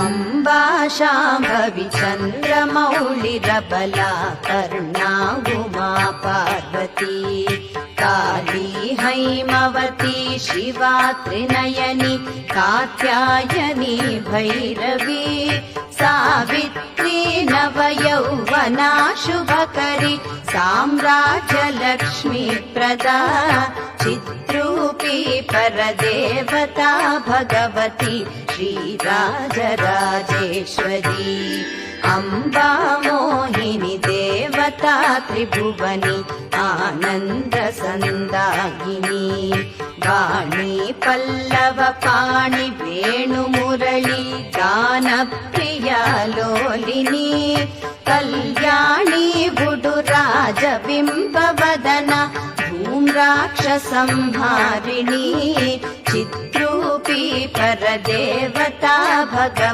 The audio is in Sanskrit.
अम्बा शाम्भवी चन्द्रमौळिरबला कर्णा उमा पार्वती काली हैमवती शिवा त्रिनयनी कात्यायनी भैरवी सावित्री नवयौवना शुभकरी साम्राज्यलक्ष्मी प्रदा चिद्रूपी परदेवता भगवती श्रीराजराजेश्वरी अम्बा मोहिनी देवता त्रिभुवनी आनन्दसन्दायिनी वाणी पल्लव पाणि वेणुमुरळी गानप्रिया लोलिनी कल्याणी गुडुराजबिम्बवदना धूम्राक्षसंहारिणी चिद्रूपी परदेवता भगवती